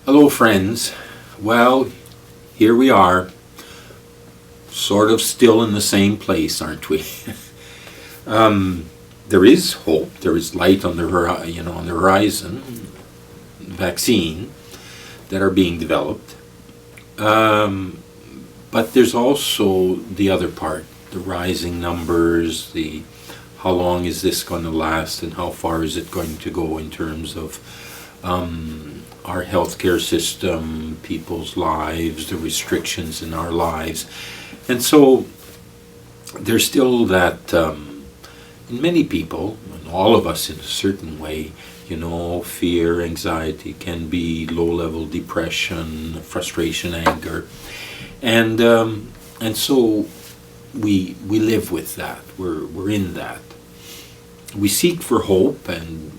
Hello, friends. Well, here we are, sort of still in the same place, aren't we? There is hope. There is light on the on the horizon. Vaccine that are being developed, but there's also the other part: the rising numbers, the how long is this going to last, and how far is it going to go in terms of our healthcare system, people's lives, the restrictions in our lives. And so there's still that, in many people, and all of us in a certain way, fear, anxiety, can be low-level depression, frustration, anger. And so we live with that. We're in that. We seek for hope, and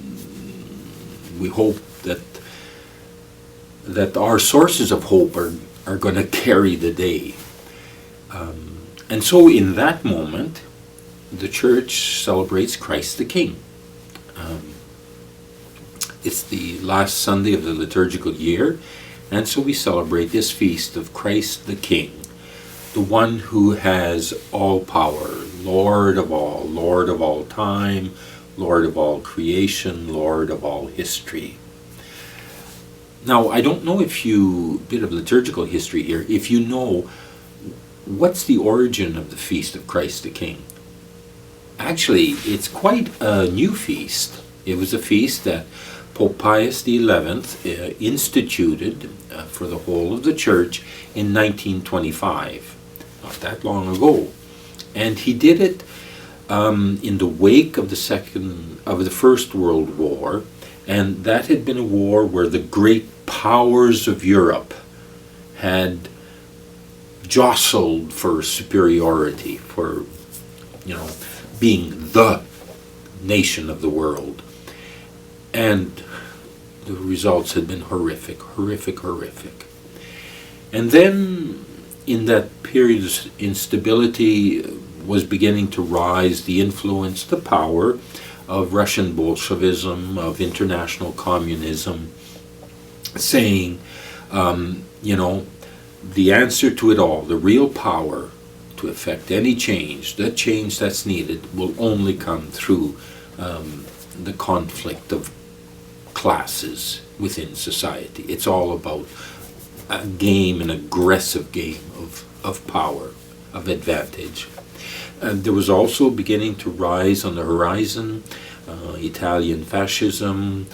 we hope that our sources of hope are going to carry the day. And so in that moment, the church celebrates Christ the King. It's the last Sunday of the liturgical year, and so we celebrate this feast of Christ the King, the one who has all power, Lord of all time, Lord of all creation, Lord of all history. Now, I don't know if bit of liturgical history here, if you know what's the origin of the feast of Christ the King. Actually, it's quite a new feast. It was a feast that Pope Pius XI instituted for the whole of the church in 1925, not that long ago. And he did it in the wake of the First World War, and that had been a war where the great powers of Europe had jostled for superiority, for being the nation of the world. And the results had been horrific. And then in that period of instability was beginning to rise the influence, the power of Russian Bolshevism, of international communism, saying, the answer to it all, the real power to effect any change, the change that's needed, will only come through the conflict of classes within society. It's all about an aggressive game of power, of advantage. And there was also beginning to rise on the horizon Italian fascism,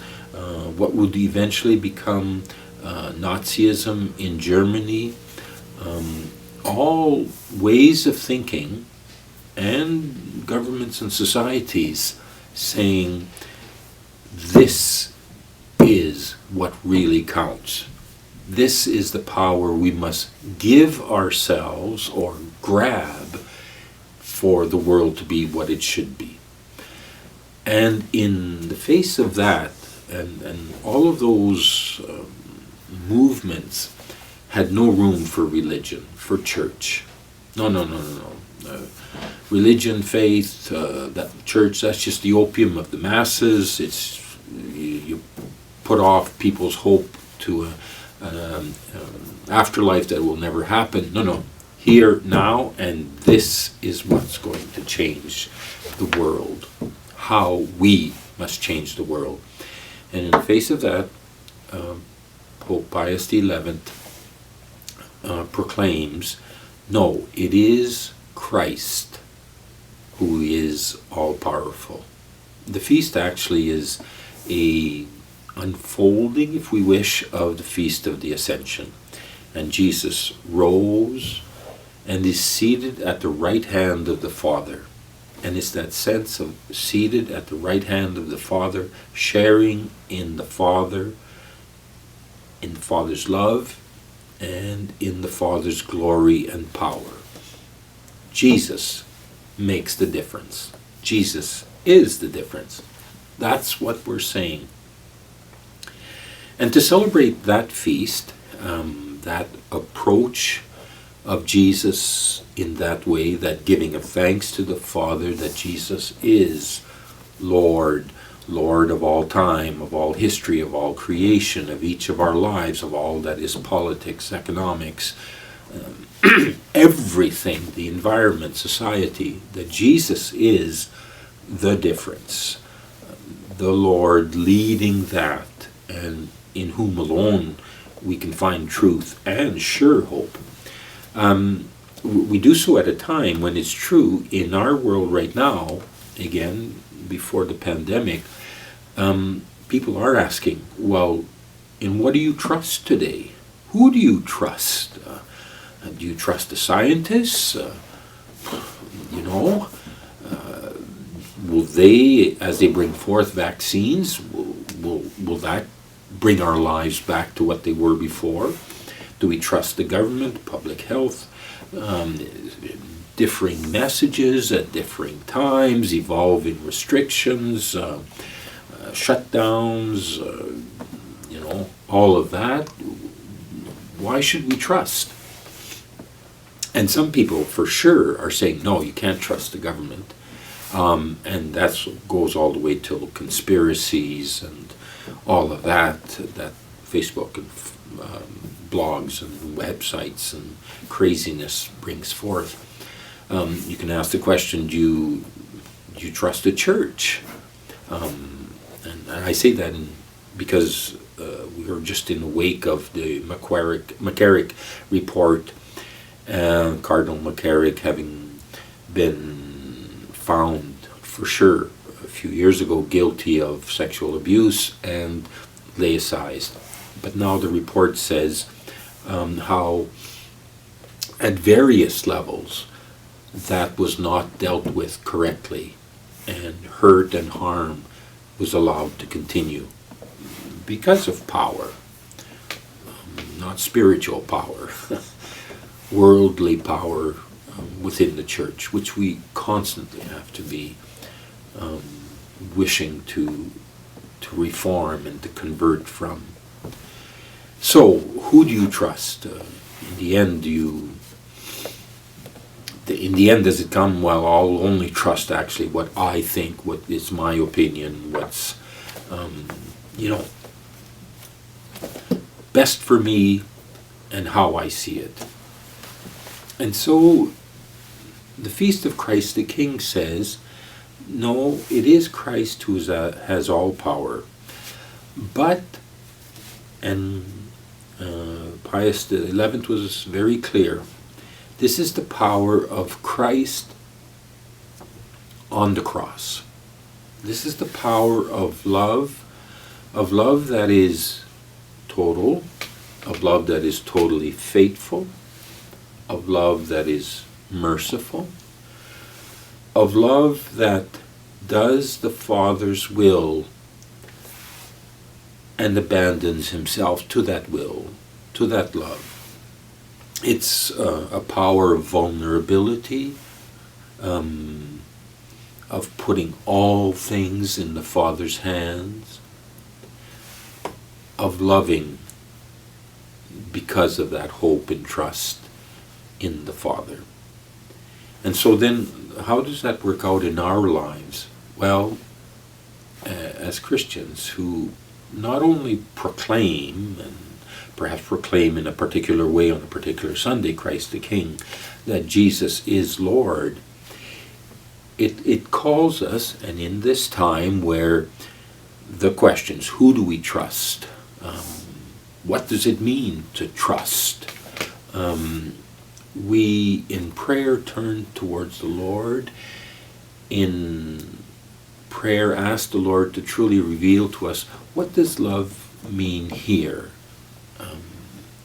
what would eventually become Nazism in Germany, all ways of thinking, and governments and societies saying this is what really counts. This is the power we must give ourselves or grab for the world to be what it should be. And in the face of that, and all of those movements had no room for religion, for church. No. Religion, faith, that church, that's just the opium of the masses. It's you put off people's hope to an afterlife that will never happen. No. Here, now, and this is what's going to change the world. How we must change the world. And in the face of that, Pope Pius XI proclaims, no, it is Christ who is all-powerful. The feast actually is a unfolding, if we wish, of the Feast of the Ascension. And Jesus rose and is seated at the right hand of the Father. And it's that sense of seated at the right hand of the Father, sharing in the Father's love, and in the Father's glory and power. Jesus makes the difference. Jesus is the difference. That's what we're saying. And to celebrate that feast, that approach of Jesus in that way, that giving of thanks to the Father, that Jesus is Lord Lord of all time, of all history, of all creation, of each of our lives, of all that is politics, economics, everything, the environment, society, that Jesus is the difference, the Lord leading that, and in whom alone we can find truth and sure hope. We do so at a time when it's true in our world right now, again, before the pandemic, people are asking, well, in what do you trust today? Who do you trust? Do you trust the scientists? Will they, as they bring forth vaccines, will that bring our lives back to what they were before? Do we trust the government, public health, differing messages at differing times, evolving restrictions, shutdowns, all of that? Why should we trust? And some people for sure are saying, no, you can't trust the government. And that goes all the way till conspiracies and all of that Facebook and blogs and websites and craziness brings forth. You can ask the question, do you trust the church? And I say that because we were just in the wake of the McCarrick report, Cardinal McCarrick having been found for sure a few years ago guilty of sexual abuse and laicized. But now the report says how at various levels that was not dealt with correctly, and hurt and harm was allowed to continue because of power, not spiritual power, worldly power within the church, which we constantly have to be wishing to reform and to convert from. So, who do you trust? In the end, does it come, well, I'll only trust actually what I think, what is my opinion, what's, best for me and how I see it. And so, the Feast of Christ the King says, no, it is Christ who has all power. But, and Pius XI was very clear, this is the power of Christ on the cross. This is the power of love that is total, of love that is totally faithful, of love that is merciful, of love that does the Father's will and abandons himself to that will, to that love. It's a power of vulnerability, of putting all things in the Father's hands, of loving because of that hope and trust in the Father. And so then, how does that work out in our lives? Well, as Christians who not only proclaim, and perhaps proclaim in a particular way on a particular Sunday, Christ the King, that Jesus is Lord, it calls us, and in this time where the questions, who do we trust? What does it mean to trust? We, in prayer, turn towards the Lord. In prayer, ask the Lord to truly reveal to us, what does love mean here?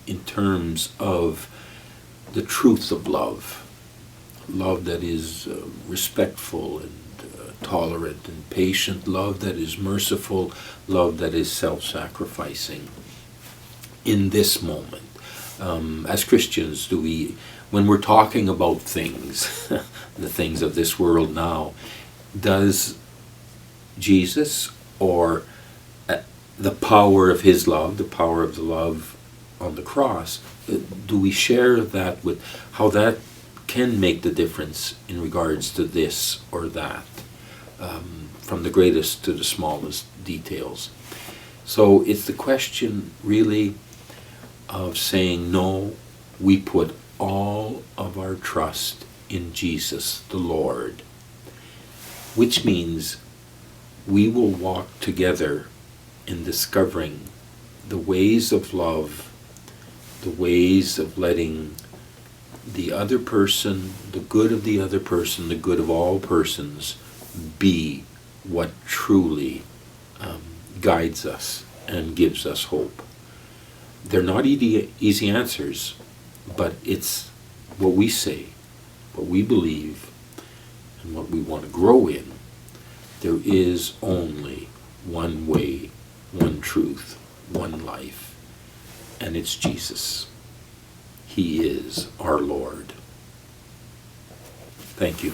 In terms of the truth of love. Love that is respectful and tolerant and patient. Love that is merciful. Love that is self-sacrificing. In this moment, as Christians, when we're talking about things, the things of this world now, does Jesus, or the power of his love, the power of the love on the cross, do we share that with how that can make the difference in regards to this or that? from the greatest to the smallest details. So it's the question really of saying, no, we put all of our trust in Jesus, the Lord, which means we will walk together in discovering the ways of love, the ways of letting the other person, the good of the other person, the good of all persons, be what truly guides us and gives us hope. They're not easy answers, but it's what we say, what we believe, and what we want to grow in. There is only one way, one truth, one life, and it's Jesus. He is our Lord. Thank you.